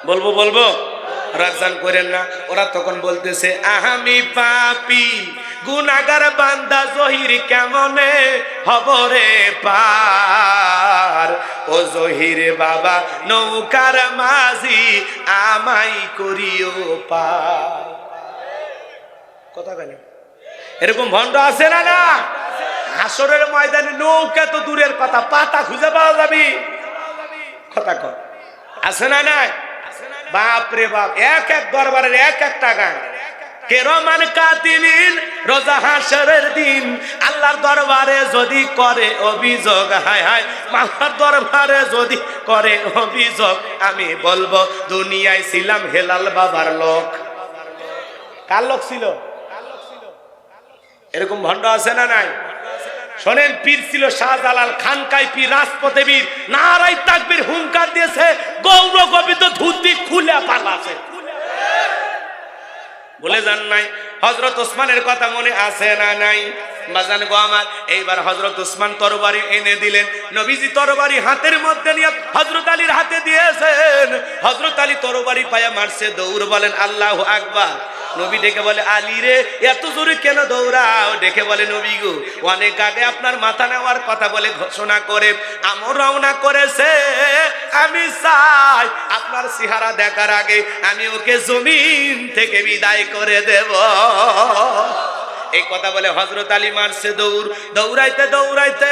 বলবো বলবো, রাজদান করেন না। ওরা তখন বলতেছে আমি পাপী গুনাহগার বান্দা জহির কেমনে হব রে পার, ও জহির বাবা নৌকার মাঝি আমাই করিও পার। কথা বলেন, এরকম ভণ্ড আছে না? না, হাসরের ময়দানে নৌকা তো দূরের কথা, পাতা খুঁজে পাওয়া যাবে? কথা কর, আছে না? নাই? বাপ রে বাপ, এক এক দরবারের এক একটা গান। কেরমান কাতিবিন রোজা হাসরের দিন আল্লাহর দরবারে যদি করে অভিযোগ, হায় হায় মাওলার দরবারে যদি করে অভিযোগ, আমি বলবো দুনিয়ায় ছিলাম হেলাল বাবার লোক। কার লোক ছিল? এরকম ভণ্ড আছে না? নাই? শোনেন, পীর ছিল শাহজালাল, খানকাই পীর, রাজপথে বীর, নারাই তাকবীর হুঙ্কার দিয়েছে, গৌর গোবিন্দ ধুতি খুলে পালাছে। বলে যান নাই? হযরত ওসমানের কথা মনে আছে না? নাই? বাজান গো আমার, এইবার হযরত ওসমান তরবারি এনে দিলেন। নবীজি তরবারি হাতের মধ্যে নিয়ে হযরত আলীর হাতে দিয়েছেন। হযরত আলী তরবারি পায়া মারছে, দৌড়, বলেন আল্লাহু আকবার। নবী ডেকে বলে আলী রে এত জোরে কেন দৌড়াও? ডেকে বলে নবী গো, অনেক আগে আপনার মাথা নেওয়ার কথা বলে ঘোষণা করে আমর রওনা করেছে, আমি চাই আপনার চেহারা দেখার আগে আমি ওকে জমিন থেকে বিদায় করে দেব। এই কথা বলে হযরত আলী মারছে দৌড়। দৌড়াইতে দৌড়াইতে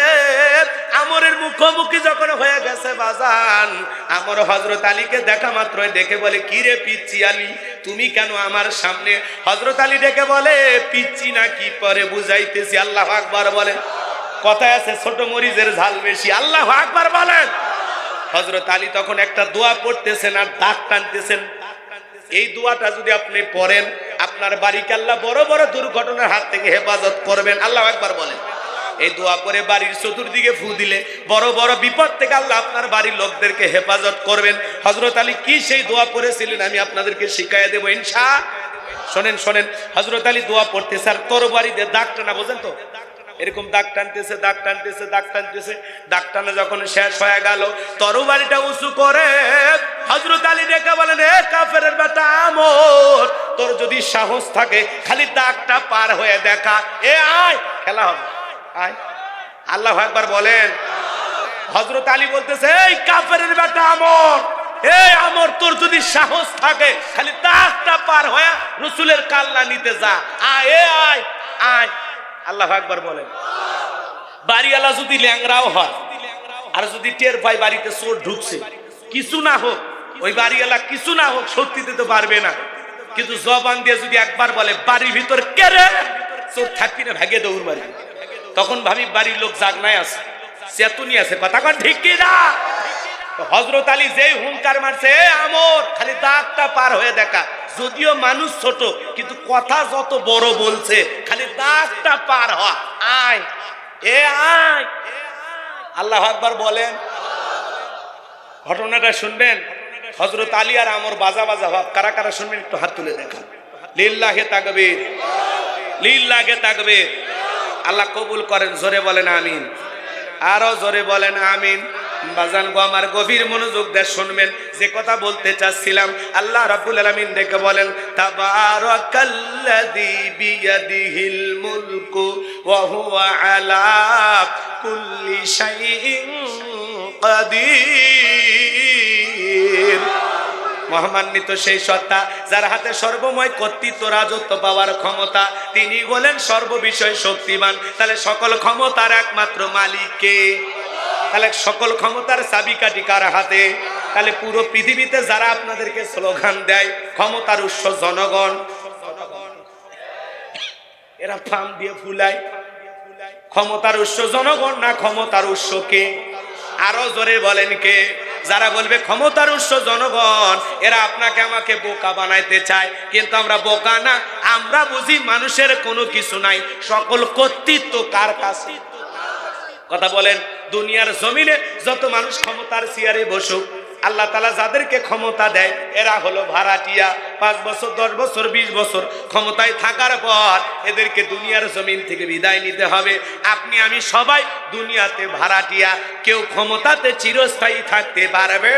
আমরের মুখোমুখি যখন হয়ে গেছে বাজান, আমর হযরত আলীকে দেখা মাত্রই ডেকে বলে কি রে পিচ্চি আলী, তুমি কেন আমার সামনে? হযরত আলী ডেকে বলে পিচ্চি না কি পরে বুঝাইতেছি। আল্লাহু আকবার বলেন। কথায় আছে ছোট মরিচের ঝাল বেশি। আল্লাহু আকবার বলেন। হযরত আলী তখন একটা দোয়া পড়তেছেন আর দাগ টানতেছেন। এই দোয়াটা যদি আপনি পড়েন, আপনার বাড়িকে আল্লাহ বড় বড় দুর্ঘটনার হাত থেকে হেফাজত করবেন। আল্লাহু আকবার বলেন। এই দোয়া করে বাড়ির চতুর্দিকে ফু দিলে বড় বড় বিপদ থেকে আল্লাহ আপনার বাড়ির লোকদেরকে হেফাজত করবেন। হযরত আলী কি সেই দোয়া পড়েছিলেন আমি আপনাদেরকে শিখাইয়া দেব ইনশাআল্লাহ। শোনেন শোনেন, হযরত আলী দোয়া পড়তেছে আর তরবারি দিয়ে দাগ টানা, বোঝেন তো? এরকম দাগ টানতেছে, দাগ টানতেছে, দাগ টানতেছে। দাগ টানা যখন শেষ হয়ে গেল, তরবারিটা উঁচু করে হযরত আলী ডেকে বলেন, এ কাফেরের বেটা আমর, তোর যদি সাহস থাকে খালি দাগটা পার হয়ে দেখা, এ আয় খেলা হবে, আয়। আল্লাহু আকবার বলেন। হযরত আলী বলতেছে, এই কাফেরের বেটা আমর, এই আমর, তোর যদি সাহস থাকে খালি দাগটা পার হয়ে রাসূলের কাল্লা নিতে যা, আয়, এ আয়, আয়। আল্লাহু আকবার বলেন। বাড়িওয়ালা যদি ল্যাংরাও হয় আর যদি টের পায় বাড়িতে চোর ঢুকছে, কিছু না হোক, ওই বাড়িওয়ালা কিছু না হোক সত্যি দিতে পারবে না, কিন্তু জবান দিয়ে যদি একবার বলে বাড়ির ভিতর কে রে, চোর থাকবি না, ভাগে দৌড় মারবি। তখন ভাবি বাড়ির লোক জাগনায় আছে, চেতনি আছে। কথা কন ঠিক কি না? হযরত আলী যেই হুঙ্কার মারছে, এ আমর, খালি দাগটা পার হয়ে দেখা। যদিও মানুষ ছোট, কিন্তু কথা যত বড় বলছে, খালি দাগটা পার হ, আয়, এ আয়। আল্লাহু আকবার বলেন। ঘটনাটা শুনবেন। হযরত আলী আর আমর বাজা বাজা ভাব। কারা কারা শুনবেন একটু হাত তুলে দেখান। লিল্লাহি তাকবীর, লিল্লাহি তাকবীর। আল্লাহ কবুল করেন। জোরে বলেন আমিন, আরো জোরে বলেন আমিন। বাজান গো আমার, গভীর মনোযোগ দিয়ে শুনবেন যে কথা বলতে চাচ্ছিলাম। আল্লাহ রাব্বুল আলামিন দেখে বলেন, তাবারাকাল্লাযী বিয়াদিহিল মুলকু ওয়া হুয়া আলা কুল্লি শাইইন কাদির। মহামান্বিত সেই সত্তা যার হাতে সর্বময় কর্তৃত্ব, রাজত্ব পাওয়ার ক্ষমতা, তিনি বলেন সর্ববিষয় শক্তিমান। তাহলে সকল ক্ষমতার একমাত্র মালিক কে? তাহলে সকল ক্ষমতার চাবিকাঠি কার হাতে? তাহলে পুরো পৃথিবীতে যারা আপনাদেরকে স্লোগান দেয় ক্ষমতার উৎস জনগণ, এরা ফার্ম দিয়ে ফুলায়। ক্ষমতার উৎস জনগণ না ক্ষমতার উৎস কে? আরো জোরে বলেন কে? যারা বলবে ক্ষমতার উৎস জনগণ, এরা আপনাকে আমাকে বোকা বানাইতে চায়। কিন্তু আমরা বোকা না, আমরা বুঝি মানুষের কোনো কিছু নাই, সকল কর্তৃত্ব কার কাছে? কথা বলেন। দুনিয়ার জমিনে যত মানুষ ক্ষমতার চেয়ারে বসুক, আল্লাহ তাআলা যাদেরকে ক্ষমতা দেয় এরা হলো ভাড়াটিয়া। 5 বছর 10 বছর 20 বছর ক্ষমতায় থাকার পর এদেরকে দুনিয়ার জমিন থেকে বিদায় নিতে হবে। আপনি আমি সবাই দুনিয়াতে ভাড়াটিয়া, কেউ ক্ষমতাতে চিরস্থায়ী থাকতে পারবে?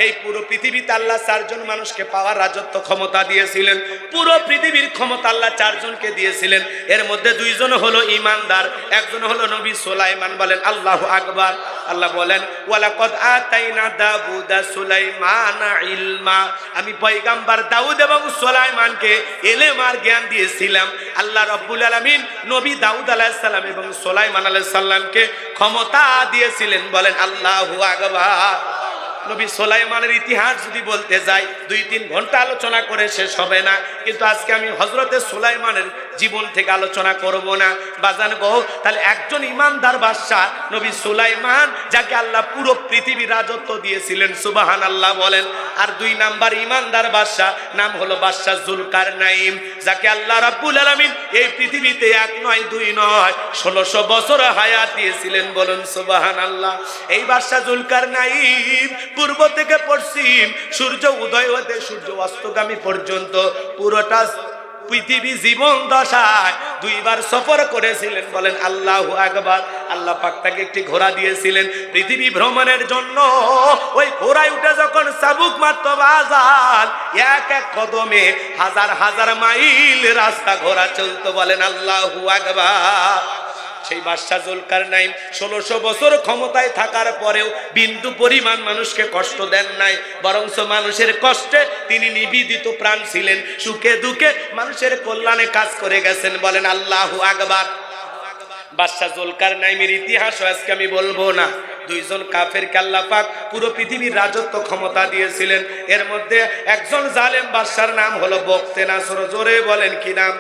এই পুরো পৃথিবীতে আল্লাহ চারজন মানুষকে পাওয়ার রাজত্ব ক্ষমতা দিয়েছিলেন। পুরো পৃথিবীর ক্ষমতা আল্লাহ চারজনকে দিয়েছিলেন। এর মধ্যে দুইজন হলো ইমানদার, একজন হলো নবী সুলাইমান। বলেন আল্লাহু আকবার। আল্লাহ বলেন ওয়ালাকাদ আতাইনা দাউদা সুলাইমানা ইলমা, আমি পয়গম্বর দাউদ এবং সুলাইমানকে ইলম আর জ্ঞান দিয়েছিলাম। আল্লাহ রাব্বুল আলামিন নবী দাউদ আলাইহিস সালাম এবং সুলাইমান আলাইহিস সালামকে ক্ষমতা দিয়েছিলেন। বলেন আল্লাহু আকবার। নবী সুলাইমানের ইতিহাস যদি বলতে যাই 2-3 ঘন্টা আলোচনা করে শেষ হবে না, কিন্তু আজকে আমি হযরতে সুলাইমানের জীবন থেকে আলোচনা করব না বাজান গো। তাহলে একজন ইমানদার বাদশা নবী সুলাইমান, যাকে আল্লাহ পুরো পৃথিবীর রাজত্ব দিয়েছিলেন, সুবহানাল্লাহ বলেন। আর 2 নাম্বার ইমানদার বাদশা নাম হলো বাদশা জুলকারনাইন, যাকে আল্লাহ রাব্বুল আলামিন এই পৃথিবীতে 1 নয় 2 নয় 1600 বছর হায়াত দিয়েছিলেন। বলুন সুবহানাল্লাহ। এই বাদশা জুলকারনাইন পূর্ব থেকে পশ্চিম, সূর্য উদয় হতে সূর্য অস্তগামী পর্যন্ত পুরোটা পৃথিবী জীবন দশায় 2 বার সফর করেছিলেন। বলেন আল্লাহু আকবার। আল্লাহ পাক তাকে একটি ঘোড়া দিয়েছিলেন পৃথিবী ভ্রমণের জন্য। ওই ঘোড়ায় উঠে যখন চাবুক মারত বাজান, এক এক কদমে হাজার হাজার মাইল রাস্তা ঘোড়া চলতো। বলেন আল্লাহু আকবার। সেই বাদশা জুলকারনাইন 1600 বছর ক্ষমতায় থাকার পরেও বিন্দু পরিমাণ মানুষকে কষ্ট দেন নাই, বরঞ্চ মানুষের কষ্টে তিনি নিবেদিত প্রাণ ছিলেন। সুখে দুঃখে মানুষের কল্যাণে কাজ করে গেছেন। বলেন আল্লাহু আকবার। বাদশা জুলকারনাইনের ইতিহাস আজকে আমি বলবো না। 2 জন কাফেরকে আল্লাহ পাক পুরো পৃথিবীর রাজত্ব ক্ষমতা দিয়েছিলেন। এর মধ্যে একজন জালেম বাদশার নাম হলো বখতেনাসর। জোরে বলেন কি নাম?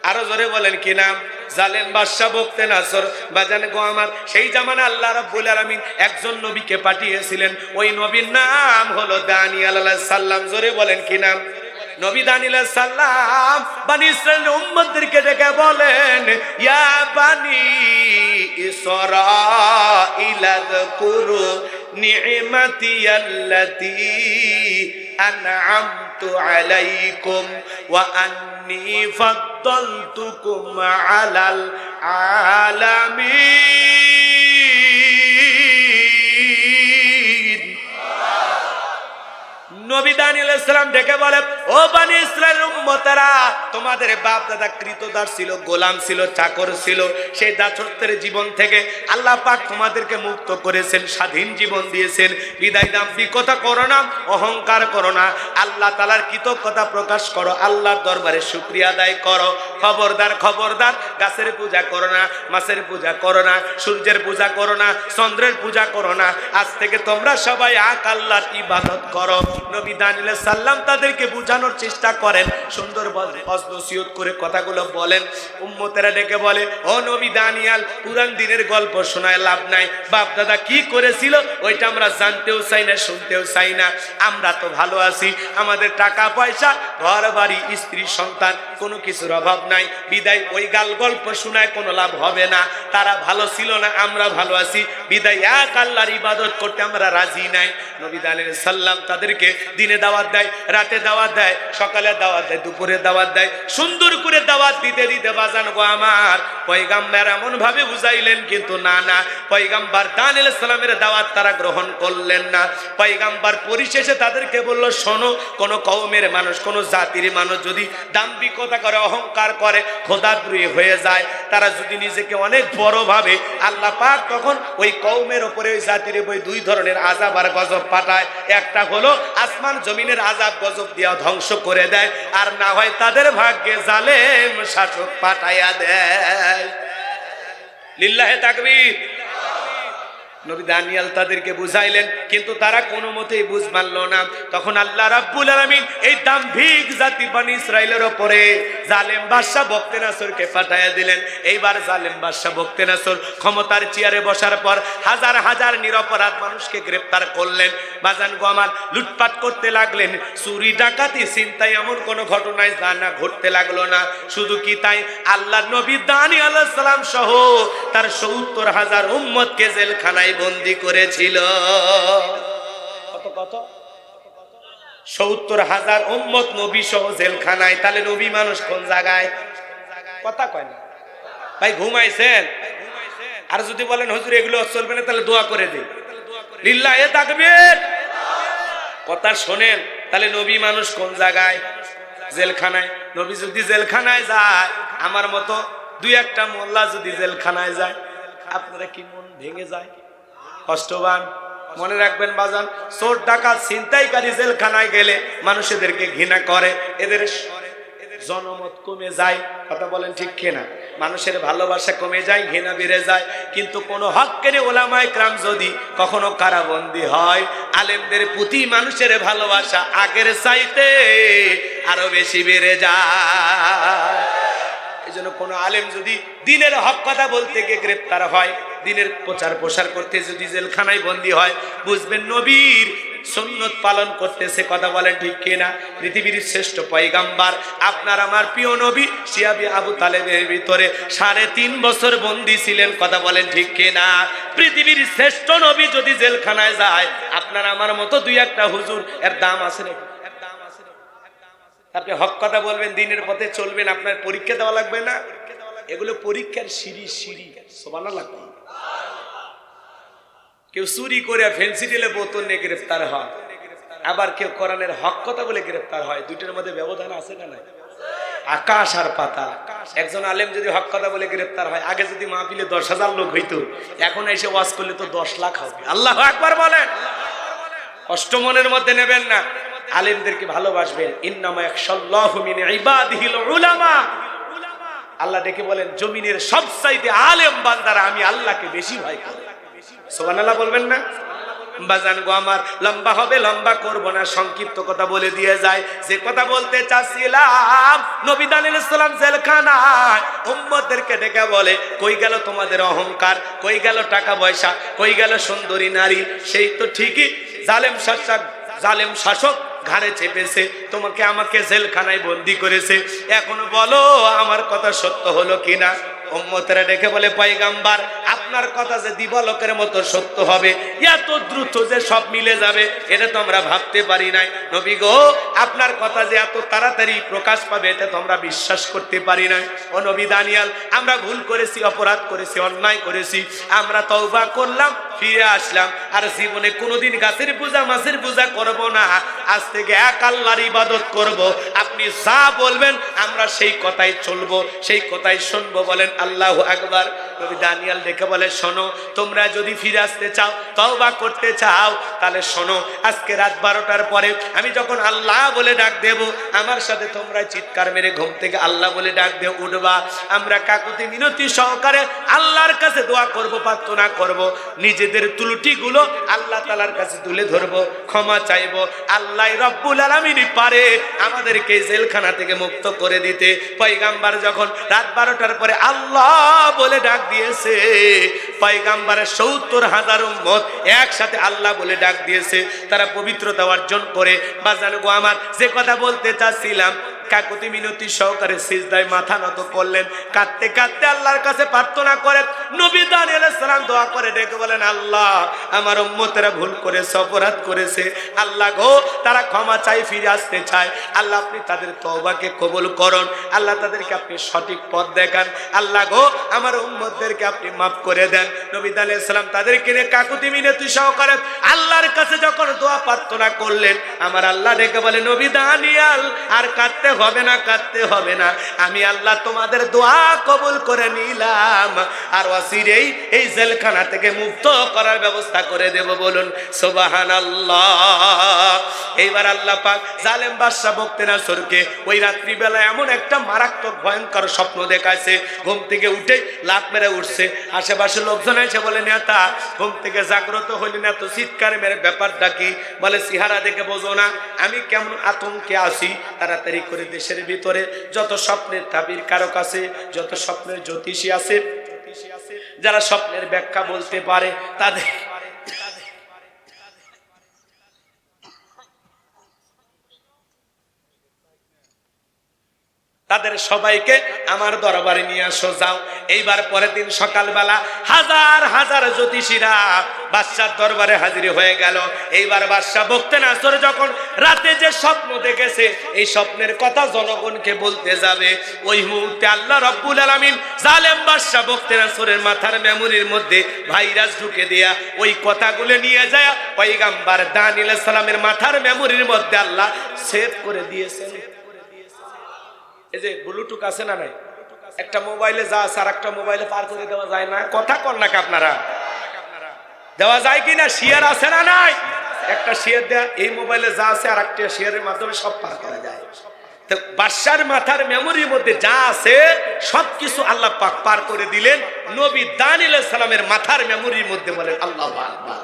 আরো জোরে বলেন কি নাম? জালেম বাদশা বখতেনাসর। বাজান গো আমার, সেই জামানা আল্লাহ রাব্বুল আলামিন একজন নবীকে পাঠিয়েছিলেন। ওই নবীর নাম হলো দানিয়েল আলাইহিস সালাম। জোরে বলেন কি নাম? নবী দানিয়েল আলাইহিস সালাম বনি ইসরাইলের উম্মতদেরকে ডেকে বলেন, ইয়া বানি ইসরাঈল আযকুরু নি'মাতি আল্লাতী আন'আমতু আলাইকুম ওয়া আন্নী ফাদ্দালতুকুম আলাল আলামিন। নবী দানিয়েল আলাইহিস সালাম ডেকে বলে, ও বনি ইসরাইলের উম্মতেরা, তোমাদের বাপ দাদা কৃতদাস ছিল, গোলাম ছিল, চাকর ছিল। সেই দাসত্বের জীবন থেকে আল্লাহ পাক তোমাদেরকে মুক্ত করেছেন, স্বাধীন জীবন দিয়েছেন। বিদায় দাম্ভিকতা করো না, অহংকার করো না, আল্লাহ তাআলার কৃতজ্ঞতা প্রকাশ করো, আল্লাহর দরবারে শুকরিয়া আদায় করো। খবরদার খবরদার, গাছের পূজা করো না, মাছের পূজা করো না, সূর্যের পূজা করো না, চন্দ্রের পূজা করো না। আজ থেকে তোমরা সবাই এক আল্লাহর ইবাদত করো। নবী দানিয়েল আলাইহিস সালাম তাদেরকে বোঝানোর চেষ্টা করেন, সুন্দর নসিহত করে কথাগুলো বলেন। উম্মতেরা ডেকে বলে, ও নবী দানিয়েল, পুরান দিনের গল্প শোনায় লাভ নাই। বাপ দাদা কি করেছিল ওইটা আমরা জানতেও চাই না, শুনতেও চাই না। আমরা তো ভালো আছি, আমাদের টাকা পয়সা, ঘর বাড়ি, স্ত্রী সন্তান, কোনো কিছুর অভাব নাই। বিদায় ওই গল্প শোনায় কোনো লাভ হবে না। তারা ভালো ছিল না, আমরা ভালো আছি। বিদায় এক আল্লাহর ইবাদত করতে আমরা রাজি নাই। নবী দানিয়েল আলাইহিস সালাম তাদেরকে দিনে দাওয়াত দেয়, রাতে দাওয়াত দেয়, সকালে দাওয়াত দেয়, দুপুরে দাওয়াত দেয়। সুন্দর করে দাওয়াত দিতে দিতে বাজান গো আমার, পয়গম্বর এমন ভাবে বুঝাইলেন, কিন্তু না না, পয়গম্বর দানিয়েল আলাইহিস সালামের দাওয়াত তারা গ্রহণ করলেন না। পয়গম্বর পরিশেষে তাদেরকে বলল, শোনো, কোন কওমের মানুষ, কোন জাতির মানুষ যদি দাম্ভিকতা করে, অহংকার করে, খোদাদ্রোহী হয়ে যায়, তারা যদি নিজেকে অনেক বড় ভাবে, আল্লাহ পাক তখন ওই কওমের উপরে, ওই জাতির উপরে 2 ধরনের আযাব আর গজব পাঠায়। একটা হলো আসমান জমিনের আযাব গজব দিয়া ধ্বংস করে দেয়, আর না হয় তাদের ভাগ্যে জালেম শাসক পাঠাইয়া দেয়। লিল্লাহে তাকবীর। নবী দানিয়েল তাদেরকে বুঝাইলেন, কিন্তু তারা কোনো মতেই বুঝ মানল না। তখন আল্লাহ রাব্বুল আলামিন এই দাম্ভিক জাতি বনি ইসরাইলের উপরে জালেম বাদশা বখতেনাসরকে পাঠাইয়া দিলেন। এইবার জালেম বাদশা বখতেনাসর ক্ষমতার চেয়ারে বসার পর হাজার হাজার নিরপরাধ মানুষকে গ্রেফতার করলেন। বাজান গো আমার, লুটপাট করতে লাগলেন, চুরি ডাকাতি ছিনতাই এমন কোনো ঘটনায় জানা ঘটতে লাগলো না। শুধু কি তাই, আল্লাহর নবী দানিয়েল আলাইহিস সালাম সহ তার ৭০,০০০ উম্মতকে জেলখানায় বন্দী করেছিল। কত ৭০,০০০ উম্মত নবী সহ জেলখানায়। তাহলে নবী মানুষ কোন জায়গায়? কথা কয় না ভাই, ঘুমাইছেন? আর যদি বলেন হুজুর এগুলো চলবে না, তাহলে দোয়া করে দিন। লিল্লাহে তাকবীর। কথা শোনেন, তাহলে নবী মানুষ কোন জায়গায়? জেলখানায়। নবী যদি জেলখানায় যায়, আমার মতো দুই একটা মোল্লা যদি জেলখানায় যায়, আপনারা কি মন ভেঙে যায়? কষ্টবান। মনে রাখবেন বাজান, চোর ডাকাত ছিনতাইকারী জেলখানায় গেলে মানুষদেরকে ঘৃণা করে, এদের জনমত কমে যায়। কথা বলেন ঠিক কিনা? মানুষের ভালোবাসা কমে যায়, ঘৃণা বেড়ে যায়। কিন্তু কোন হক্কের ওলামায়ে কেরাম যদি কখনো কারাবন্দী হয়, আলেমদের প্রতি মানুষের ভালোবাসা আগের চাইতে আরো বেশি বেড়ে যায়। এই জন্য কোন আলেম যদি দিনের হক কথা বলতে গিয়ে গ্রেপ্তার হয়, দিনের প্রচার প্রসার করতে যদি জেলখানায় বন্দী হয়, বুঝবেন নবীর সুন্নত পালন করতেছে। কথা বলেন ঠিক কিনা? পৃথিবীর শ্রেষ্ঠ পয়গাম্বার আপনার আমার প্রিয় নবী সিয়াবি আবু তালেবের ভিতরে 3.5 বছর বন্দী ছিলেন। কথা বলেন ঠিক কিনা? পৃথিবীর শ্রেষ্ঠ নবী যদি জেলখানায় যায়, আপনার আমার মতো দুই একটা হুজুর এর দাম আছে নাকি? আপনি হক কথা বলবেন, দিনের পথে চলবেন, আপনার পরীক্ষা দেওয়া লাগবে না? এগুলো পরীক্ষার সিঁড়ি। সুবহানাল্লাহ। কেউ চুরি করে ফেন্সিডিলে বোতল নিয়ে গ্রেফতার হয়, আবার কেউ কোরআনের হক কথা বলে গ্রেফতার হয়। দুইটার মধ্যে ব্যবধান আছে না? নাই? আকাশ আর পাতাল। একজন আলেম যদি হক কথা বলে গ্রেফতার হয়, আগে যদি মাহফিলে 10,000 লোক হইতো, এখন এসে ওয়াজ করলে তো 10 লাখ হবে। আল্লাহু আকবার বলেন। কষ্ট মনের মধ্যে নেবেন না, আলেমদেরকে ভালোবাসবেন। ইন্নামা ইয়াখশাল্লাহু মিন ইবাদিহিল উলামা। আল্লাহ ডেকে বলেন, জমিনের সবচাইতে আলেম বান্দারা আমি আল্লাহকে বেশি ভয় করি। সুবহানাল্লাহ বলবেন না? বাজান গো আমার, লম্বা হবে, লম্বা করব না, সংক্ষিপ্ত কথা বলে দিয়ে যায়। যে কথা বলতে চাচ্ছিলাম, নবী আলাইহিস সালাম জেলখানায় উম্মতদেরকে ডেকে বলে, কই গেল তোমাদের অহংকার, কই গেল টাকা পয়সা, কই গেল সুন্দরী নারী? সেই তো ঠিকই জালেম শাসক ঘাড়ে চেপেছে, তোমাকে আমাকে জেলখানায় বন্দী করেছে। এখন বলো আমার কথা সত্য হলো কিনা? উম্মতেরা ডেকে বলে, পয়গাম্বার আপনার কথা যে দিবালোকের মতো সত্য হবে, এত দ্রুত যে সব মিলে যাবে, এটা তো আমরা ভাবতে পারি নাই। নবী গো, আপনার কথা যে এত তাড়াতাড়ি প্রকাশ পাবে, এটা তো আমরা বিশ্বাস করতে পারি নাই। ও নবী দানিয়াল, আমরা ভুল করেছি, অপরাধ করেছি, অন্যায় করেছি, আমরা তওবা করলাম, ফিরে আসলাম, আর জীবনে কোনোদিন গাছের পূজা মাছের পূজা করব না, আজ থেকে এক আল্লাহর ইবাদত করব। আপনি যা বলবেন আমরা সেই কথাই চলবো, সেই কথাই শুনবো। বলেন আল্লাহু আকবার। নবী দানিয়াল দেখে বলে, শোনো, তোমরা যদি ফিরে আসতে চাও, তওবা করতে চাও, তাহলে শোনো, আজকে রাত 12টার পরে আমি যখন আল্লাহ বলে ডাক দেব, আমার সাথে তোমরা চিৎকার মেরে ঘুম থেকে আল্লাহ বলে ডাক দিয়ে উঠবা। আমরা কাকুতি মিনতি সহকারে আল্লাহর কাছে দোয়া করব, প্রার্থনা করব, নিজেদের ত্রুটিগুলো আল্লাহ তাআলার কাছে তুলে ধরব, ক্ষমা চাইব। আল্লাহ রব্বুল আলামিন পারে আমাদেরকে জেলখানা থেকে মুক্ত করে দিতে। পয়গাম্বার যখন রাত 12টার পরে আল্লাহ বলে ডাক দিয়েছে, পয়গাম্বারের 70,000 উম্মত একসাথে আল্লাহ বলে ডাক দিয়েছে, তারা পবিত্রতা অর্জন করে। বাজান গো আমার, যে কথা বলতে চাচ্ছিলাম, কাকুতি মিনতি সহকারে সিজদায় মাথা নত করলেন, কাঁদতে কাঁদতে আল্লাহর কাছে প্রার্থনা করেন। নবী দানিয়েল আলাইহিস সালাম দোয়া করে ডেকে বলেন, আল্লাহ আমার উম্মতেরা ভুল করেছে, অপরাধ করেছে, আল্লাহ গো তারা ক্ষমা চাই, ফিরে আসতে চায়, আল্লাহ আপনি তাদের তওবাকে কবুল করুন, আল্লাহ তাদেরকে আপনি সঠিক পথ দেখান, আল্লাহ গো আমার উম্মতদেরকে আপনি মাফ করে দেন। নবী দানিয়েল আলাইহিস সালাম তাদেরকে নিয়ে কাকুতি মিনতি সহকারে আল্লাহর কাছে যখন দোয়া প্রার্থনা করলেন, আমার আল্লাহ ডেকে বলে, নবী দানিয়েল আর কাঁদতে হবে না, কাঁদতে হবে না, আমি আল্লাহ তোমাদের দোয়া কবুল করে নিলাম, আর অচিরেই এই জেলখানা থেকে মুক্ত করার ব্যবস্থা করে দেব। বলুন সুবহানাল্লাহ। এইবার আল্লাহ পাক জালেম বাদশা বখতিয়ার ওই রাত্রি বেলা এমন একটা মারাত্মক ভয়ঙ্কর স্বপ্ন দেখাইছে, ঘুম থেকে উঠে লাফ মেরে উঠছে। আশেপাশে লোকজন এসে বলে, নেতা ঘুম থেকে জাগ্রত হইলি না তো, চিৎকার মেরে ব্যাপারটা কি? বলে, চেহারা দেখে বোঝো না আমি কেমন আতঙ্কে আছি। তাড়াতাড়ি করে দেশের ভিতরে যত স্বপ্নের তাবির কারক আছে, যত স্বপ্নের জ্যোতিষী আছে, যারা স্বপ্নের ব্যাখ্যা বলতে পারে, তাদের সবাইকে আমার দরবারে নিয়ে আসো যাও। এইবার পরের দিন সকালবেলা হাজার হাজার জ্যোতিষীরা বাদশার দরবারে হাজির হয়ে গেল। এইবার বাদশা বখতেনাছর যখন রাতে যে স্বপ্ন দেখেছে এই স্বপ্নের কথা জনগণকে বলতে যাবে, ওই মুহূর্তে আল্লাহ রাব্বুল আলামিন জালেম বাদশা বখতেনাছরের মাথার মেমোরির মধ্যে ভাইরাস ঢুকে দেয়া ওই কথাগুলো নিয়ে যায় পয়গম্বর দানিয়েল আলাইহিস সালামের মাথার মেমোরির মধ্যে আল্লাহ সেভ করে দিয়েছেন। এই যে ব্লুটুথ আছে না নাই, একটা মোবাইলে যা আছে আর একটা মোবাইলে পার করে দেওয়া যায় না? কথা কর না আপনারা, দেওয়া যায় কি না? শেয়ার আছে না নাই? একটা শেয়ার দেয়া এই মোবাইলে যা আছে আর একটা শেয়ারের মাধ্যমে সব পার করা যায়। তো বাদশার মাথার মেমোরির মধ্যে যা আছে সবকিছু আল্লাহ পাক পার করে দিলেন নবী দানিয়েল আলাইহিস সালামের মাথার মেমোরির মধ্যে। বলেন আল্লাহু আকবার।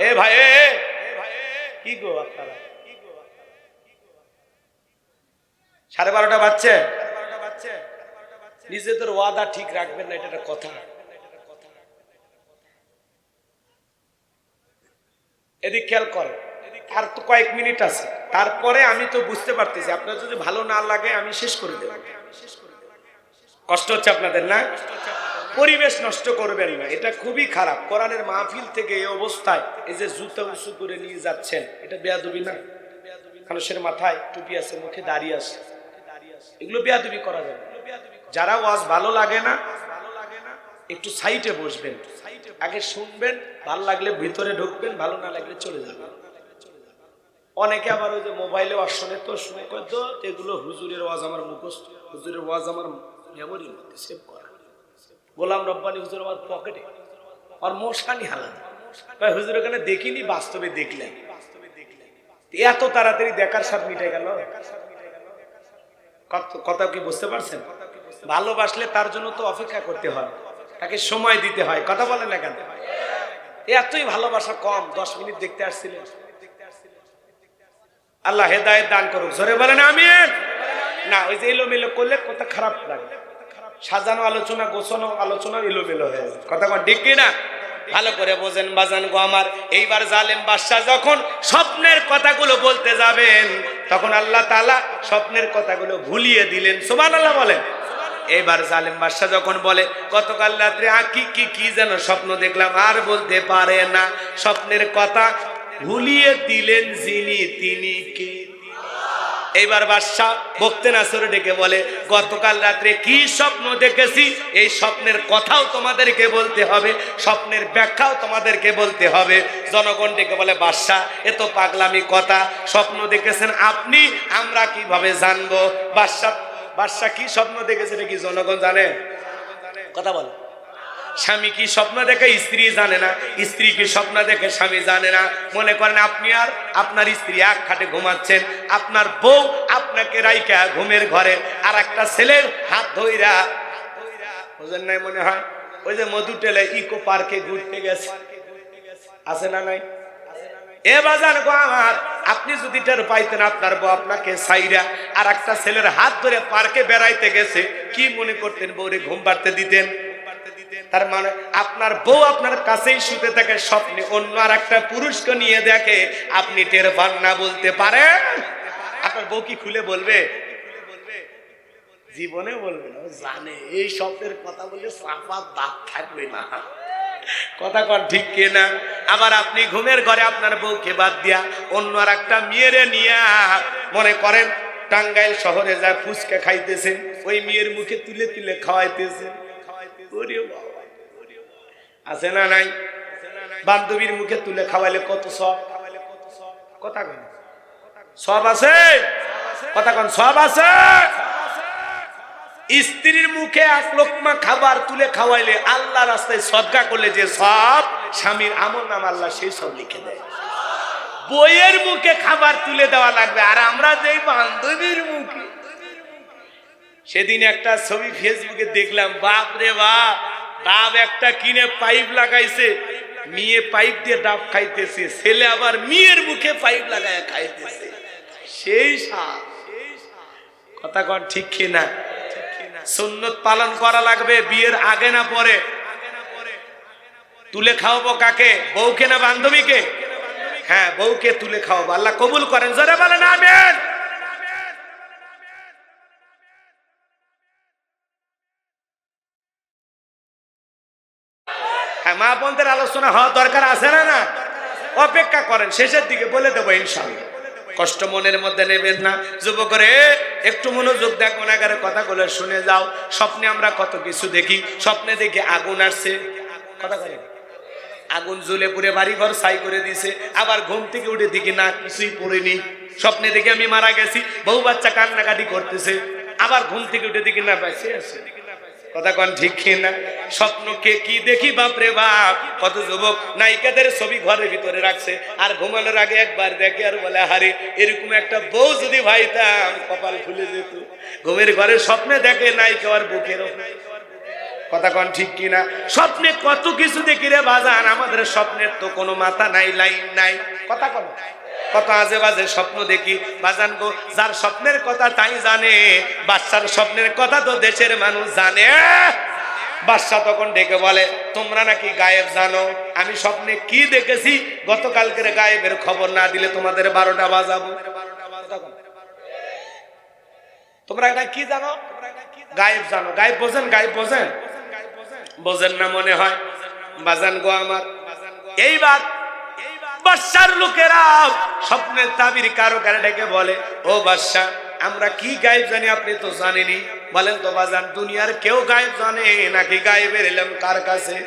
এ ভাই কি গো আপনারা 12:30 বাজছে, নিজেদের ওয়াদা ঠিক রাখবেন না, এটা একটা কথা। এদিক খেয়াল করে, আর তো কয়েক মিনিট আছে, তারপরে আমি তো বুঝতে পারতেছি আপনার যদি ভালো না লাগে আমি শেষ করে দেব। কষ্ট হচ্ছে আপনাদের না? পরিবেশ নষ্ট করবেন না, এটা খুবই খারাপ। কোরআনের মাহফিল থেকে এই অবস্থায় এই যে জুতা উঁচু করে নিয়ে যাচ্ছেন, এটা বেয়াদবি না? মানুষের মাথায় টুপি আছে, মুখে দাড়ি আছে, এগুলো বেয়াদবি করা যাবে। যারা ওয়াজ ভালো লাগে না একটু সাইডে বসবেন, আগে শুনবেন, ভালো লাগলে ভিতরে ঢুকবেন, ভালো না লাগলে চলে যাবেন। অনেকে আবার ওই যে মোবাইলে ওয়াজ শুনে তো শুনে কয় তো এগুলো হুজুরের ওয়াজ আমার মুখস্থ, হুজুরের ওয়াজ আমার মেমোরির মধ্যে সেভ করা। গোলাম রব্বানী হুজুরের ওয়াজ পকেটে, আর মশানি হালাদা কয় হুজুর ওখানে দেখিনি, বাস্তবে দেখলেন। এত তাড়াতাড়ি দেখার স্বাদ মিটে গেল। কথা কি বুঝতে পারছেন? ভালোবাসলে তার জন্য তো অপেক্ষা করতে হয়, তাকে সময় দিতে হয়। কথা বলেন না কেন? এতই ভালোবাসা কম, 10 মিনিট দেখতে আসছিলেন। আল্লাহ হেদায়েত দান করুক, জোরে বলেন আমিন। না ওই যে এলোমেলো করলে কথা খারাপ লাগে, সাজানো আলোচনা গোছানো আলোচনা এলোমেলো হয়ে যায়। কথা কোন ঠিক কি না? ভালো করে বোঝেন বাজান গো আমার। এইবার জালেম বাদশা যখন স্বপ্নের কথাগুলো বলতে যাবেন তখন আল্লাহ তাআলা স্বপ্নের কথাগুলো ভুলিয়ে দিলেন। সুবহানাল্লাহ বলেন। এবার জালেম বাদশা যখন বলে গতকাল রাত্রে কি যেন স্বপ্ন দেখলাম, আর বলতে পারে না, স্বপ্নের কথা ভুলিয়ে দিলেন যিনি তিনি কে? এইবার বাদশাহ বখতেনাছর ডেকে বলে গতকাল রাত্রে কি স্বপ্ন দেখেছি এই স্বপ্নের কথাও তোমাদেরকে বলতে হবে, স্বপ্নের ব্যাখ্যাও তোমাদেরকে বলতে হবে। জনগণ ডেকে বলে বাদশাহ এ তো পাগলামি কথা, স্বপ্ন দেখেছেন আপনি, আমরা কিভাবে জানবো? বাদশাহ কি স্বপ্ন দেখেছে এটা কি জনগণ জানে? কথা বলে। স্বামী কি স্বপ্ন দেখে স্ত্রী জানে না, স্ত্রী কি স্বপ্ন দেখে স্বামী জানে না। মনে করেন আপনি আর আপনার স্ত্রী এক খাটে ঘুমাচ্ছেন, আপনার বউ আপনাকে রাইখা ঘুমের ঘরে আর একটা ছেলের হাত ধইরা, বুঝেন নাই মনে হয় ওই যে মধুটেলে ইকো পার্কে ঘুরতে গেছে, আছে না নাই? এ বাজান গো আমার, আপনি যদি টের পাইতেন আপনার বউ আপনাকে সাইরা আর একটা ছেলের হাত ধরে পার্কে বেড়াইতে গেছে, কি মনে করতেন? বউরে ঘুম পাড়তে দিতেন? তার মানে আপনার বউ আপনার কাছেই শুতে থাকে, স্বপ্নে অন্য আর একটা পুরুষকে নিয়ে দেখে, আপনি টের পান না, বলতে পারেন? আপনার বউ কি খুলে বলবে? জীবনে বলবে না, জানে এই স্বপ্নের কথা বলে সাফা দাঁত থাকবে না। কথা কন ঠিক কিনা? আবার আপনি ঘুমের ঘরে আপনার বউকে বাদ দিয়া অন্য আর একটা মেয়েরে নিয়ে মনে করেন টাঙ্গাইল শহরে যায় ফুচকা খাইতেছেন, ওই মেয়ের মুখে তুলে তুলে খাওয়াইতেছেন। আছে না নাই? বান্ধবীর মুখে তুলে খাওয়াইলে কত সব। কথা কন সব আছে? কথা কন সব আছে? স্ত্রীর মুখে 1 লোকমা খাবার তুলে খাওয়াইলে, আল্লাহ রাস্তায় সদকা করলে যে সব, স্বামীর আমলনামা আল্লাহ সেই সব লিখে দেয়। বইয়ের মুখে খাবার তুলে দেওয়া লাগবে, আর আমরা যেই বান্ধবীর মুখে। সেদিন একটা ছবি ফেসবুকে দেখলাম, বাপ রে বাপ, ডাব একটা কিনে পাইপ লাগাইছে, মেয়ে পাইপ দিয়ে ডাব খাইতেছে, ছেলে আবার মেয়ের মুখে পাইপ লাগায় খাইতেছে, সেই সাপ। কথা কন ঠিক কিনা? সুন্নত পালন করা লাগবে, বিয়ের আগে না পরে। তুলে খাওয়াবো কাকে? বউকে না বান্ধবীকে? হ্যাঁ, বউকে তুলে খাওয়াবো, আল্লাহ কবুল করেন, জোরে বলেন আমিন। মা বোনদের আলোচনা হওয়া দরকার আছে না? না, অপেক্ষা করেন, শেষের দিকে বলে দেবো ইনশাআল্লাহ। কষ্ট মনের মধ্যে নেবেন না। যুবকরে একটু মনোযোগ দেখ, গুনাহগারের কথাগুলো শুনে যাও। স্বপ্নে আমরা কত কিছু দেখি। স্বপ্নে দেখি আগুন আসছে, কথা বলে আগুন জ্বলে পুড়ে বাড়ি ঘর ছাই করে দিছে। আবার ঘুম থেকে উঠে দেখি না কিছুই পড়েনি। স্বপ্নে দেখি আমি মারা গেছি, বউ বাচ্চা কান্নাকাটি করতেছে। আবার ঘুম থেকে উঠে দেখি না বেঁচে আছে। কথা কোন ঠিক না? স্বপ্নকে কি দেখি বাপরে বাপ। কত যুবক নায়িকাদের ছবি ঘরের ভিতরে রাখছে, আর ঘুমানোর আগে একবার দেখে আর বলে হারে এরকম একটা বউ যদি ভাইতাম কপাল খুলে যেত। ঘুমের ঘরে স্বপ্নে দেখে নায়িকা আর বুকের ওপরে। কথা কোন ঠিক কিনা? স্বপ্নে কত কিছু দেখি রে বাজান, আমাদের স্বপ্নের তো কোনো মাথা নাই, লাইন নাই। কথা কোন কত আজে বাজে স্বপ্ন দেখি বাজান গো। যার স্বপ্নের কথা তাই জানে, বাচ্চার স্বপ্নের কথা তো দেশের মানুষ জানে। বাদশা তখন ডেকে বলে তোমরা নাকি গায়েব জানো, আমি স্বপ্নে কি দেখেছি গতকালকের গায়েবের খবর না দিলে তোমাদের 12টা বাজাবো। তোমরা এটা কি জানো? গায়েব জানো। গায়েব বোঝেন? গায়েব বোঝেন? বোঝেন না মনে হয় বাজান গো আমার। এইবার বাদশার লোকেরা স্বপ্নের তাবির কারো কারে ডেকে বলে ও বাদশা আমরা কি গায়েব জানি, আপনি তো জানেনি। বলেন তো বাজান দুনিয়ার কেউ গায়েব জানে নাকি গায়েবের এলেম কার কাছে?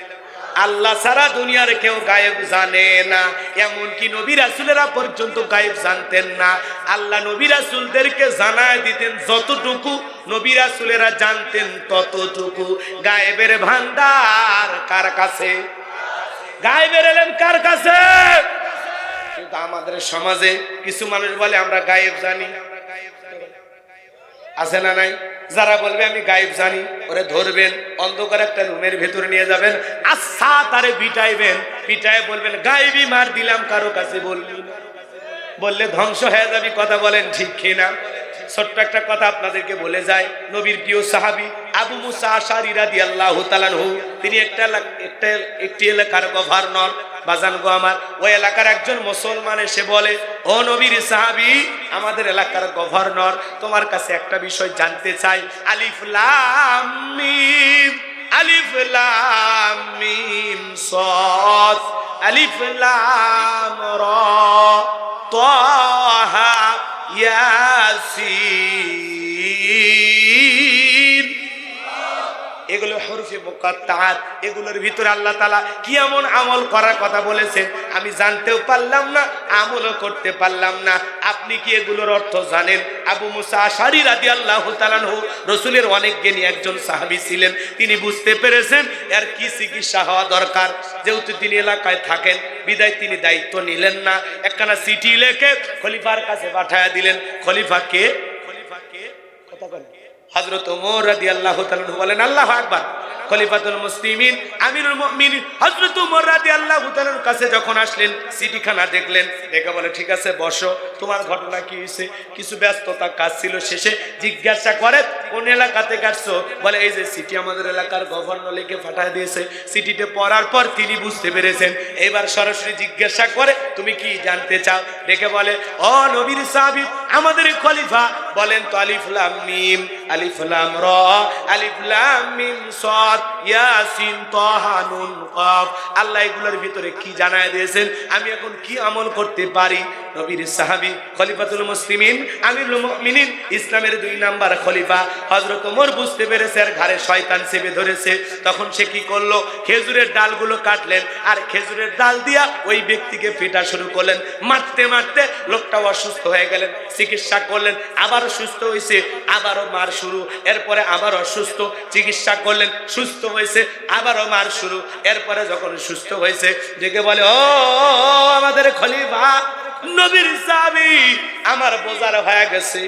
আল্লাহ ছাড়া দুনিয়ার কেউ গায়েব জানে না। এমনকি নবী রাসূলেরা পর্যন্ত গায়েব জানতেন না। আল্লাহ নবী রাসূলদেরকে জানায় দিতেন যতটুকু নবী রাসূলেরা জানতেন ততটুকু। গায়েবের ভান্ডার কার কাছে? গায়েবের এলেম কার কাছে? কিন্তু আমাদের সমাজে কিছু মানুষ বলে আমরা গায়েব জানি। আছে না নাই? যারা বলবে আমি গায়েব জানি ওরে ধরবেন, অন্ধকার একটা রুমের ভেতরে নিয়ে যাবেন, আচ্ছা তারে পিটাইবেন, পিটায় বলবেন গায়েবই মার দিলাম, কারো কাছে বলবি না, বললে ধ্বংস হয়ে যাবি। কথা বলেন ঠিক কিনা? ছোট্ট একটা কথা আপনাদেরকে বলে যায়। নবীর প্রিয় সাহাবী আবু মুসা আশআরী রাদিয়াল্লাহু তাআলা আনহু, তিনি একটি এলাকার গভর্নর। বাজান গো আমার, ওই এলাকার একজন মুসলমান এসে বলে ও নবীর সাহাবী আমাদের এলাকার গভর্নর তোমার কাছে একটা বিষয় জানতে চাই। আলিফ লাম মিম, আলিফ লাম মিম সাদ, আলিফ লাম রা তাহা ইয়াসিন, এগুলো হরফে মুকাত্তাআত। এগুলোর ভিতরে আল্লাহ তাআলা কি এমন আমল করার কথা বলেছেন আমি জানতেও পারলাম না, আমলও করতে পারলাম না। আপনি কি এগুলোর অর্থ জানেন? আবু মুসা আশআরী রাদিয়াল্লাহু তাআলা আনহু রাসূলের অনেক জ্ঞানী একজন সাহাবী ছিলেন। তিনি বুঝতে পেরেছেন এর কি চিকিৎসা হওয়া দরকার। যেহেতু তিনি এলাকায় থাকেন বিদায় তিনি দায়িত্ব নিলেন না, একখানা চিঠি লিখে খলিফার কাছে পাঠায়া দিলেন। খলিফাকে কথা বলেন হযরত ওমর রাদিয়াল্লাহু তাআলা বলেন আল্লাহু আকবার। খলিফাতুল মুসলিমিন আমিরুল মুমিনিন হযরত ওমর রাদিয়াল্লাহু তাআলার কাছে যখন আসলেন চিঠিখানা দেখলেন, দেখে বলে ঠিক আছে বসো, তোমার ঘটনা কি হয়েছে? কিছু ব্যস্ততা কাজ ছিল, শেষে জিজ্ঞাসা করে কোন এলাকা থেকে আসছো? বলে এই যে চিঠি আমাদের এলাকার গভর্নর লিখে পাঠিয়ে দিয়েছে। চিঠিতে পড়ার পর তিনি বুঝতে পেরেছেন। এবার সরাসরি জিজ্ঞাসা করে তুমি কি জানতে চাও? দেখে বলে ও নবীর সাহাবী আমাদের খলিফা বলেন তো আলিফ লাম মিম, আলিফ লাম রা, আলিফ লাম মিম সাদ, ইয়াসিন তাহা নুন কাফ, আল্লাহ এগুলোর ভিতরে কি জানায় দিয়েছেন, আমি এখন কি আমল করতে পারি? নবীর সাহাবী খলিফাতুল মুসলিমিন আমিরুল মুমিনিন ইসলামের 2 নাম্বার খলিফা হযরত ওমর বুঝতে পেরেছে আর ঘরে শয়তান চেপে ধরেছে। তখন সে কি করলো? খেজুরের ডালগুলো কাটলেন আর খেজুরের ডাল দিয়া ওই ব্যক্তিকে পিটা শুরু করলেন। মারতে মারতে লোকটা অসুস্থ হয়ে গেলেন। চিকিৎসা করলেন, আবারও সুস্থ হয়েছে, আবারও মার শুরু। এরপরে আবার অসুস্থ, চিকিৎসা করলেন, সুস্থ হয়েছে, আবারও মার শুরু। এরপরে যখন সুস্থ হয়েছে দেখে বলে ও আমাদের খলিফা নবীর সাহাবী আমার বোঝার হয়ে গেছে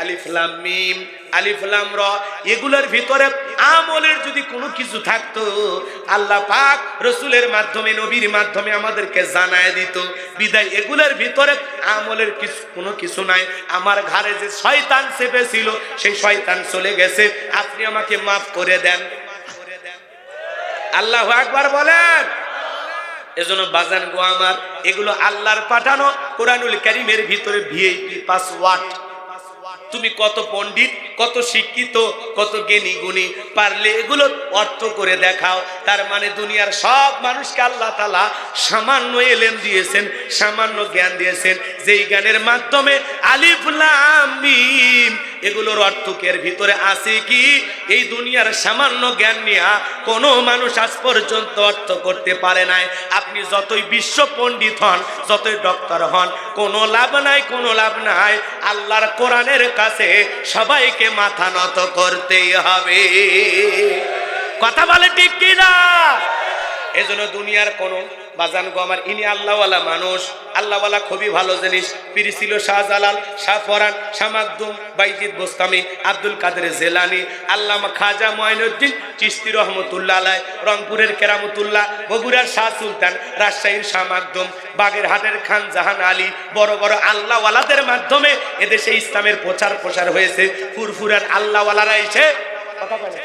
আলিফ লাম মিম, আলিফ লাম রা, এগুলোর ভিতরে আমলের যদি কোনো কিছু থাকতো আল্লাহ পাক রাসূলের মাধ্যমে নবীর মাধ্যমে আমাদেরকে জানায় দিত। বিদায় এগুলোর ভিতরে আমলের কোনো কিছু নাই। আমার ঘরে যে শয়তান চেপেছিল সেই শয়তান চলে গেছে, আপনি আমাকে মাফ করে দেন। আল্লাহু আকবার বলেন। এজন্য বাজান গো আমার, এগুলো আল্লাহর পাঠানো কোরআনুল কারীমের ভিতরে ভিআইপি পাসওয়ার্ড। তুমি কত পণ্ডিত, কত শিক্ষিত, কত জ্ঞানী গুণী, পারলে এগুলো অর্থ করে দেখাও। তার মানে দুনিয়ার সব মানুষকে আল্লাহ তাআলা সামান্য এলেম দিয়েছেন, সামান্য জ্ঞান দিয়েছেন, যেই জ্ঞানের মাধ্যমে আলিফ লাম মিম এগুলোর অর্থ কি এর ভিতরে আছে কি? এই দুনিয়ার সামান্য জ্ঞান নিয়ে কোনো মানুষ আজ পর্যন্ত অর্থ করতে পারে নাই। আপনি যতই বিশ্ব পণ্ডিত হন, যতই ডক্টর হন, কোনো লাভ নাই, কোনো লাভ নাই। আল্লাহর কোরআনের কাছে সবাইকে মাথা নত করতেই হবে। কথা বলে ঠিক কি না? এজন্য দুনিয়ার কোনো বাজান গো আমার, ইনি আল্লাহওয়ালা মানুষ, আল্লাহওয়ালা খুবই ভালো জিনিস। পীর ছিল শাহজালাল, শাহ ফরান, শাহ মাকদুম, বাইজিদ বোস্তামি, আব্দুল কাদের জেলানি, আল্লামা খাজা মঈনুদ্দিন চিশতি রহমতুল্লাহ আলাইহি, রংপুরের কেরামতুল্লাহ, বগুড়ার শাহ সুলতান, রাজশাহীর শাহ মাকদুম, বাগেরহাটের খান জাহান আলী, বড় বড় আল্লাহওয়ালাদের মাধ্যমে এদেশে ইসলামের প্রচার প্রসার হয়েছে। ফুরফুরার আল্লাহওয়ালারা এসে কথা বলে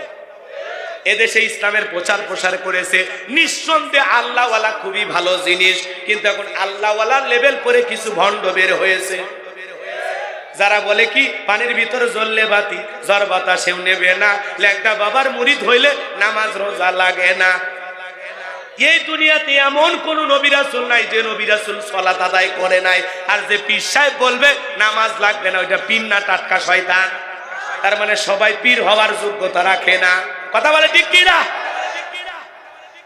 এদেশে ইসলামের প্রচার প্রসার করেছে। নিঃসন্দেহে আল্লাহওয়ালা খুবই ভালো জিনিস, কিন্তু এখন আল্লাহওয়ালার লেভেল করে কিছু ভণ্ড বের হয়েছে, যারা বলে কি পানির ভিতরে জ্বললে বাতি জ্বর বাতাসেও নেবে না, লেখটা বাবার মুরিদ হইলে নামাজ রোজা লাগে না। এই দুনিয়াতে এমন কোন নবী রাসূল নাই যে নবী রাসূল সালাত আদায় করে নাই। আর যে পীর সাহেব বলবে নামাজ লাগবে না, ওইটা পীর না, টাটকা শয়তান। তার মানে সবাই পীর হওয়ার যোগ্যতা রাখে না। কথা বলে ঠিক কি না?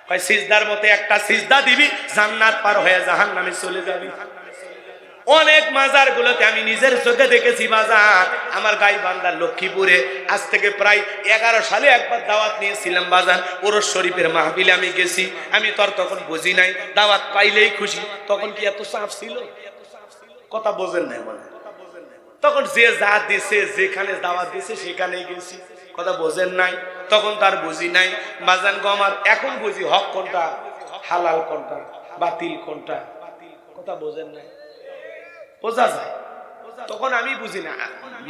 কয় সিজদার মতো একটা সিজদা দিবি, জান্নাত পার হয়ে জাহান্নামে চলে যাবি। অনেক মাজার গুলোতে আমি নিজের চোখে দেখেছি বাজার। আমার গাইবান্ধার লক্ষ্মীপুরে আজ থেকে প্রায় 11 সালে একবার দাওয়াত নিয়েছিলাম বাজার, ওরস শরীফের মাহফিলে আমি গেছি। আমি তো আর তখন বুঝি নাই, দাওয়াত পাইলেই খুশি। তখন কি এত চাপ ছিল? কথা বোঝেন নাই মনে। তখন যে যা দিছে, যেখানে দাওয়াত দিছে সেখানেই গেছি। কথা বোঝেন নাই, তখন তার বুঝি নাই। বাজান গো আমার, এখন বুঝি হক কোনটা, হালাল কোনটা, বাতিল কোনটা। কথা বোঝেন নাই, বোঝা যায়। তখন আমি বুঝি না,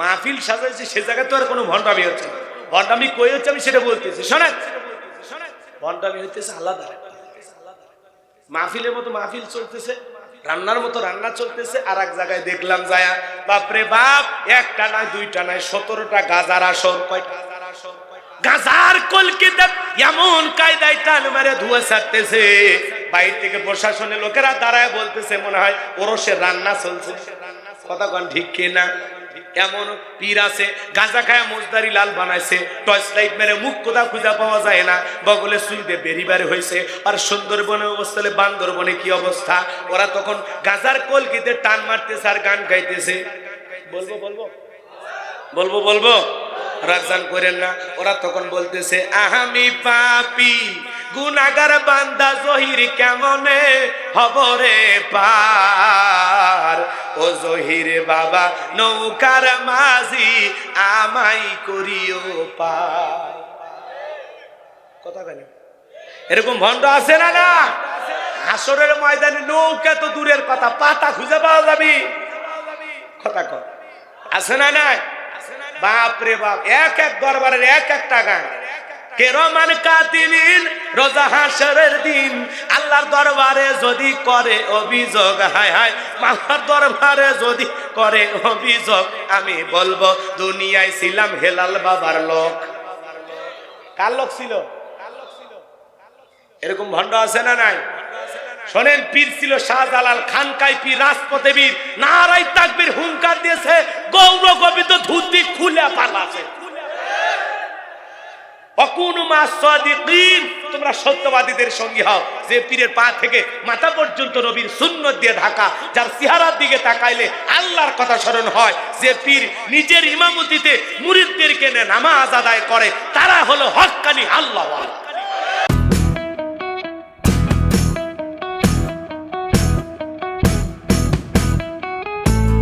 মাহফিল সাজাইছে সে জায়গায় তো আর কোনো ভণ্ডামি হচ্ছে না। ভণ্ডামি কই হচ্ছে আমি সেটা বলতেছি, শোনেন। ভণ্ডামি হইতেছে আলাদা, মাহফিলের মতো মাহফিল চলতেছে, রান্নার মতো রান্না চলতেছে। আর এক জায়গায় দেখলাম যায়া, বাপরে বাপ, একটা নয় দুইটা নয় 17টা গাজার আসর। কয়টা গাজার কলকিতে এমন কায়দায় টান মেরে ধুয়ে ছাড়তেছে, বাইরে থেকে প্রশাসনের লোকেরা দাঁড়ায় বলতেছে মনে হয় ওরসের রান্না চলছে। কথা কোন ঠিক কিনা? এমন পীর আছে গাঁজা খায়া মোজদারি লাল বানাইছে, টর্চ লাইট মেরে মুখ কোথাও খুঁজে পাওয়া যায় না, বগলে সুইদে বেরিবারে হয়েছে। আর সুন্দরবনে অবস্থা, বান্দরবনে কি অবস্থা, ওরা তখন গাঁজার কলকিতে টান মারতেছে আর গান গাইতেছে। বলবো বলবো বলবো বলবো রাজজান করেন না। ওরা তখন বলতেছে আমি পাপী গুনাহগার বান্দা জহির কেমনে হবরে পার, ও জহির বাবা নৌকার মাঝি আমাই করিও পার। কথা বলে এরকম ভণ্ড আছে না? না, হাসরের ময়দানে নৌকা তো দূরের কথা, পাতা খুঁজে পাওয়া যাবে। কথা কর আছে না? নাই। বাপ রে বাপ, এক এক দরবারের এক একটা গান। কেরমান কাতিবিন রোজা হাসরের দিন আল্লাহর দরবারে যদি করে অভিযোগ, হায় হায় মাওলার দরবারে যদি করে অভিযোগ, আমি বলবো দুনিয়ায় ছিলাম হেলাল বাবার লোক। কার লোক ছিল? এরকম ভণ্ড আছে না? নাই। শোনেন, পীর ছিল শাহজালাল, খানকায় পীর, রাজপথে বীর, নারাই তাকবীর হুঙ্কার দিয়েছে, গৌরগোবিন্দ ধুতি খুলে পালাছে। তোমরা সত্যবাদীদের সঙ্গী হও, যে পীরের পা থেকে মাথা পর্যন্ত নবীর সুন্নত দিয়ে ঢাকা, যার চেহারার দিকে তাকাইলে আল্লাহর কথা স্মরণ হয়, যে পীর নিজের ইমামতিতে মুরিদদেরকে নামাজ আদায় করে, তারা হলো হক্কানি আল্লাহওয়ালা।